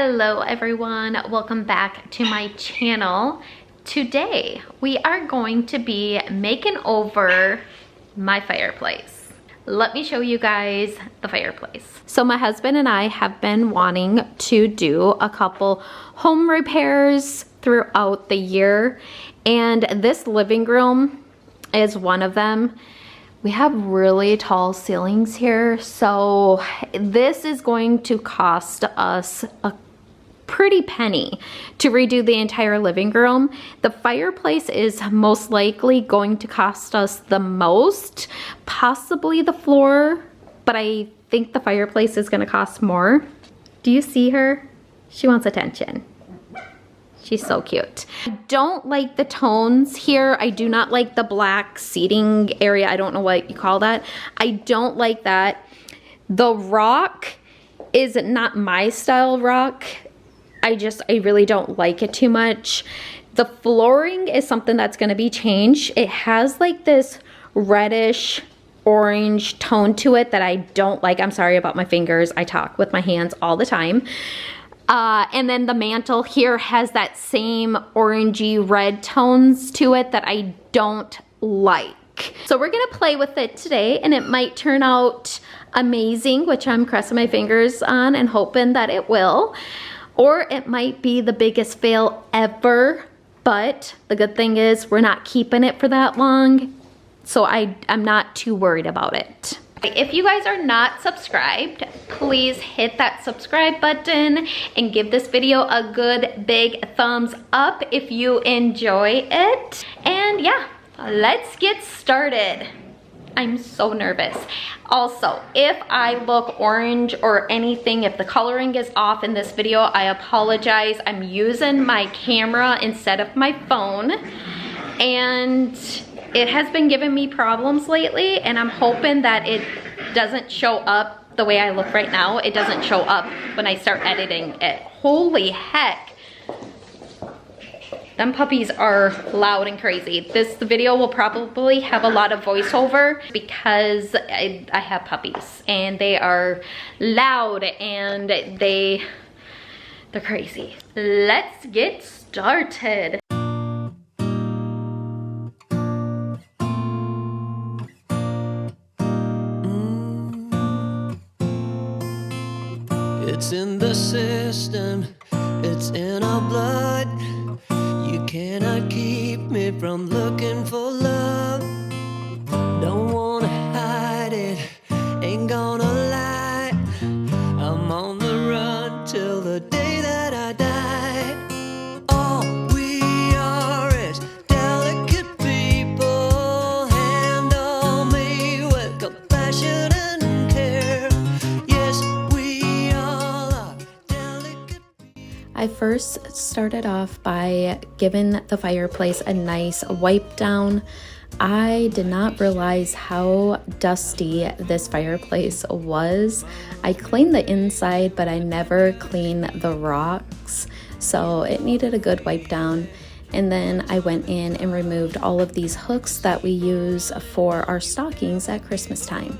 Hello everyone, welcome back to my channel. Today we are going to be making over my fireplace. Let me show you guys the fireplace. So my husband and I have been wanting to do a couple home repairs throughout the year, and this living room is one of them. We have really tall ceilings here, so this is going to cost us a pretty penny to redo the entire living room. The fireplace is most likely going to cost us the most, possibly the floor, but I think the fireplace is going to cost more. Do you see her? She wants attention. She's so cute. I don't like the tones here. I do not like the black seating area. I don't know what you call that. I don't like that. The rock is not my style rock. I really don't like it too much. The flooring is something that's gonna be changed. It has like this reddish orange tone to it that I don't like. I'm sorry about my fingers. I talk with my hands all the time. And then the mantle here has that same orangey red tones to it that I don't like. So we're gonna play with it today, and it might turn out amazing, which I'm crossing my fingers on and hoping that it will. Or it might be the biggest fail ever, but the good thing is we're not keeping it for that long, so I'm not too worried about it. If you guys are not subscribed, please hit that subscribe button and give this video a good big thumbs up if you enjoy it. And yeah, let's get started. I'm so nervous. Also, if I look orange or anything, if the coloring is off in this video, I apologize. I'm using my camera instead of my phone, and it has been giving me problems lately, and I'm hoping that it doesn't show up the way I look right now. It doesn't show up when I start editing it. Holy heck. Them puppies are loud and crazy. This video will probably have a lot of voiceover because I have puppies and they are loud and they're crazy. Let's get started. It's in the system, it's in our blood. You cannot keep me from looking for love. Don't wanna hide it, ain't gonna lie. I'm on the run till the day that I die. All we are is delicate people. Handle me with compassion and care. Yes, we all are delicate people. I first started off by giving the fireplace a nice wipe down. I did not realize how dusty this fireplace was. I cleaned the inside, but I never cleaned the rocks, so it needed a good wipe down. And then I went in and removed all of these hooks that we use for our stockings at Christmas time.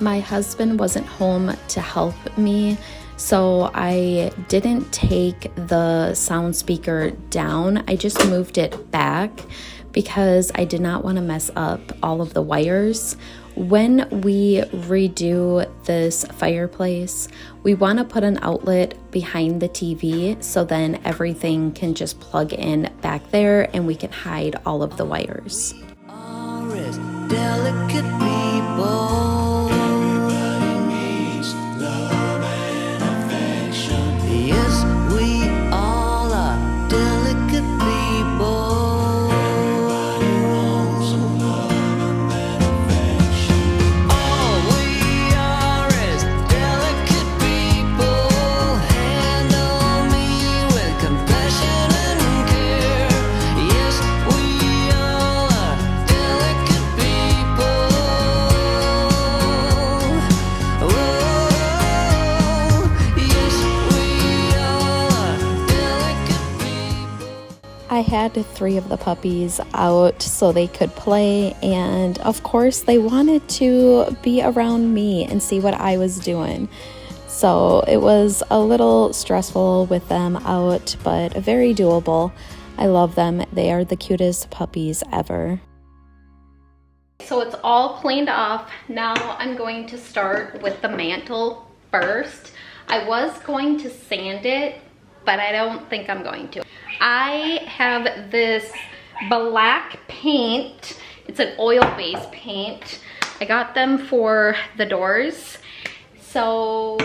My husband wasn't home to help me, so I didn't take the sound speaker down. I just moved it back because I did not want to mess up all of the wires. When we redo this fireplace, we want to put an outlet behind the TV so then everything can just plug in back there and we can hide all of the wires. Delicate people. Yes, we all are delicate people. All had 3 of the puppies out so they could play, and of course they wanted to be around me and see what I was doing. So it was a little stressful with them out, but very doable. I love them. They are the cutest puppies ever. So it's all cleaned off. Now I'm going to start with the mantle first. I was going to sand it, but I don't think I'm going to. I have this black paint. It's an oil-based paint. I got them for the doors. So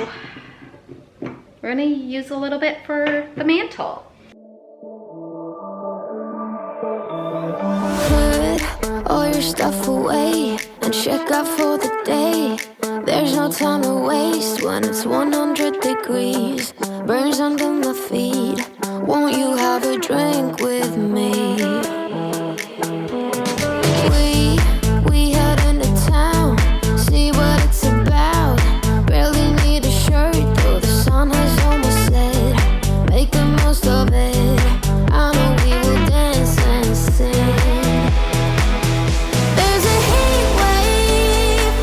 we're gonna use a little bit for the mantle. Put all your stuff away and check out for the day. There's no time to waste when it's 100 degrees. Burns under my feet. Won't you have a drink with me? We head into town, see what it's about. Barely need a shirt though the sun has almost set. Make the most of it. I know we will dance and sing. There's a heat wave.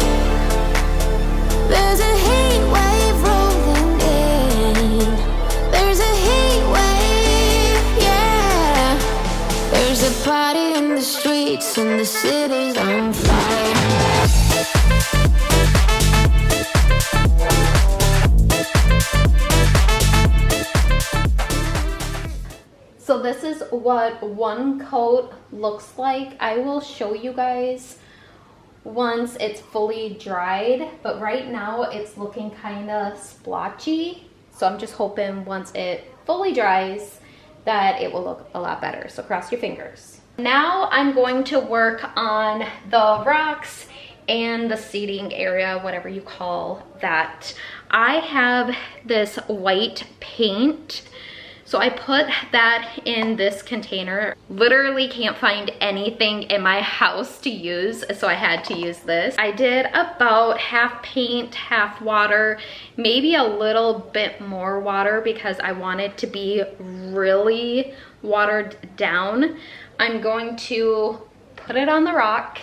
There's a heat wave rolling in. There's a heat wave, yeah. There's a party in the streets and the city's on fire. So this is what one coat looks like. I will show you guys once it's fully dried, but right now it's looking kind of splotchy. So I'm just hoping once it fully dries that it will look a lot better. So cross your fingers. Now I'm going to work on the rocks and the seating area, whatever you call that. I have this white paint. So I put that in this container. Literally can't find anything in my house to use, so I had to use this. I did about half paint, half water, maybe a little bit more water because I want it to be really watered down. I'm going to put it on the rock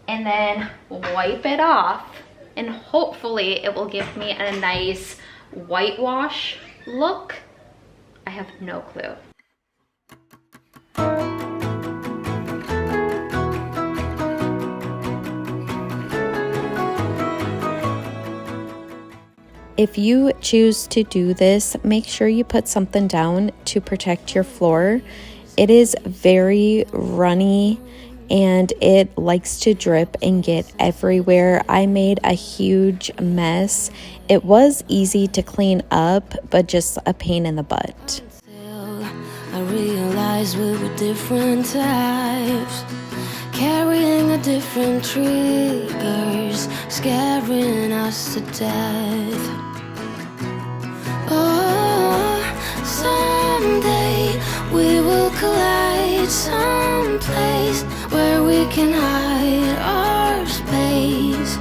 and then wipe it off, and hopefully it will give me a nice whitewash look. I have no clue. If you choose to do this, make sure you put something down to protect your floor. It is very runny and it likes to drip and get everywhere. I made a huge mess. It was easy to clean up, but just a pain in the butt. I realized we were different types, carrying a different triggers, scaring us to death. Oh, someday we will collide someplace where we can hide our space.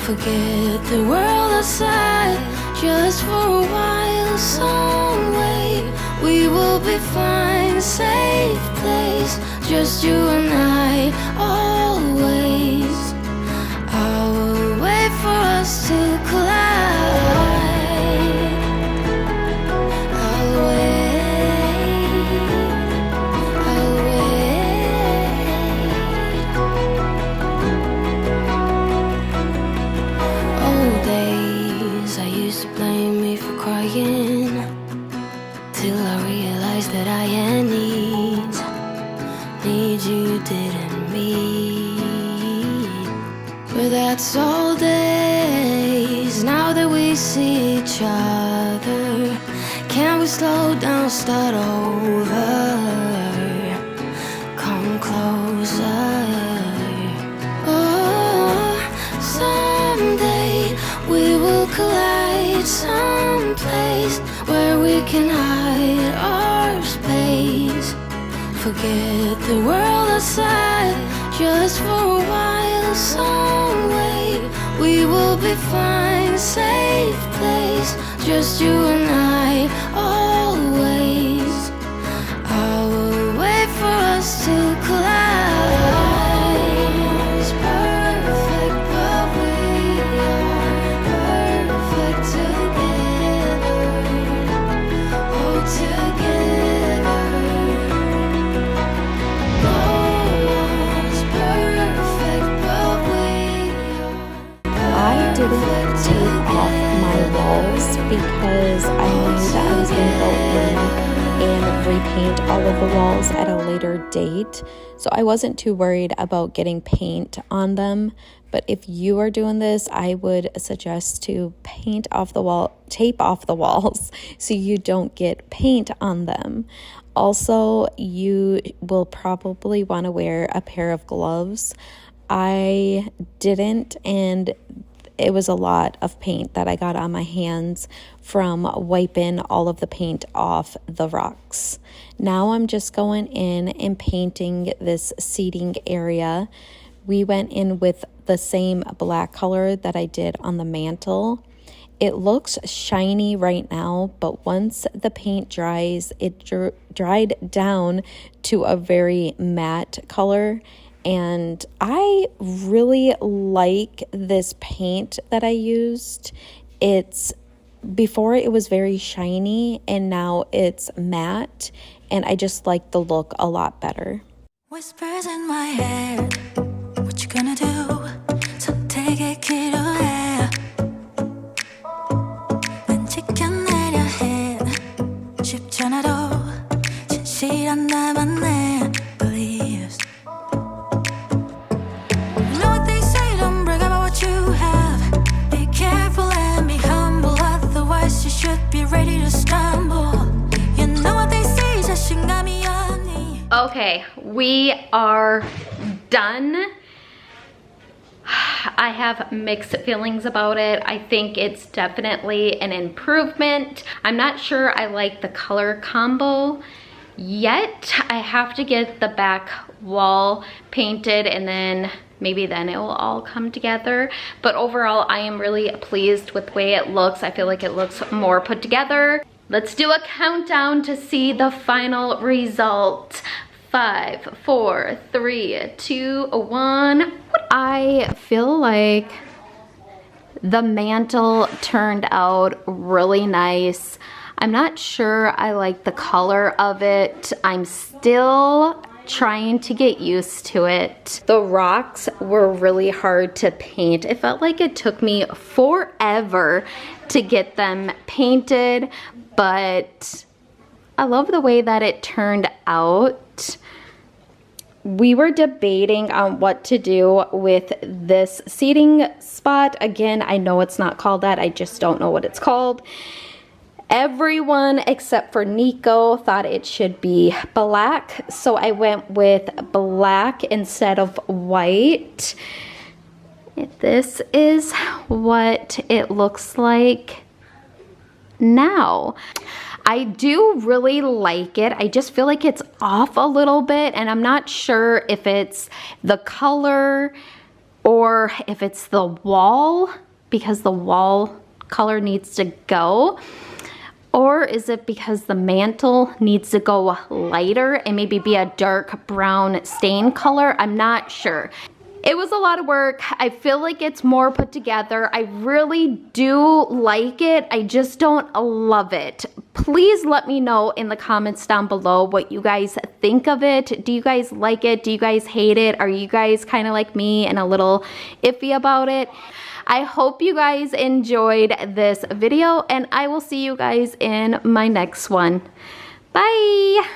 Forget the world outside, just for a while, some way we will be fine, safe place, just you and I, always. I will wait for us to collide. I'll wait, I'll wait. Old days, I used to blame me for crying, till I realized that I had needs you didn't meet. But that's all days, now that we see each other. Can we slow down, start over? Come closer. Oh, someday we will collide someplace where we can hide our space. Forget the world outside, just for a while, some way we will be fine, safe place, just you and I, always. I will wait for I didn't tape off my walls because I knew that I was going to go in and repaint all of the walls at a later date. So I wasn't too worried about getting paint on them. But if you are doing this, I would suggest to paint off the wall, tape off the walls so you don't get paint on them. Also, you will probably want to wear a pair of gloves. I didn't, and it was a lot of paint that I got on my hands from wiping all of the paint off the rocks. Now I'm just going in and painting this seating area. We went in with the same black color that I did on the mantle. It looks shiny right now, but once the paint dries, it dried down to a very matte color. And I really like this paint that I used. Before it was very shiny and now it's matte, and I just like the look a lot better. Whispers in my head, what you gonna do? 선택의 기로에 난 지켜내려 해. 쉽지 않아도 진실한 나만의 beliefs. You know what they say, don't brag about what you have. Be careful and be humble, otherwise you should be ready to stumble. You know what they say, 자신감이 아니. Okay, we are done. I have mixed feelings about it. I think it's definitely an improvement. I'm not sure I like the color combo yet. I have to get the back wall painted and then maybe then it will all come together. But overall, I am really pleased with the way it looks. I feel like it looks more put together. Let's do a countdown to see the final result. 5, 4, 3, 2, 1. I feel like the mantle turned out really nice. I'm not sure I like the color of it. I'm still trying to get used to it. The rocks were really hard to paint. It felt like it took me forever to get them painted, but I love the way that it turned out. We were debating on what to do with this seating spot. Again, I know it's not called that. I just don't know what it's called. Everyone except for Nico thought it should be black, so I went with black instead of white. This is what it looks like now. I do really like it. I just feel like it's off a little bit, and I'm not sure if it's the color or if it's the wall, because the wall color needs to go. Or is it because the mantle needs to go lighter and maybe be a dark brown stain color? I'm not sure. It was a lot of work. I feel like it's more put together. I really do like it. I just don't love it. Please let me know in the comments down below what you guys think of it. Do you guys like it? Do you guys hate it? Are you guys kind of like me and a little iffy about it? I hope you guys enjoyed this video, and I will see you guys in my next one. Bye!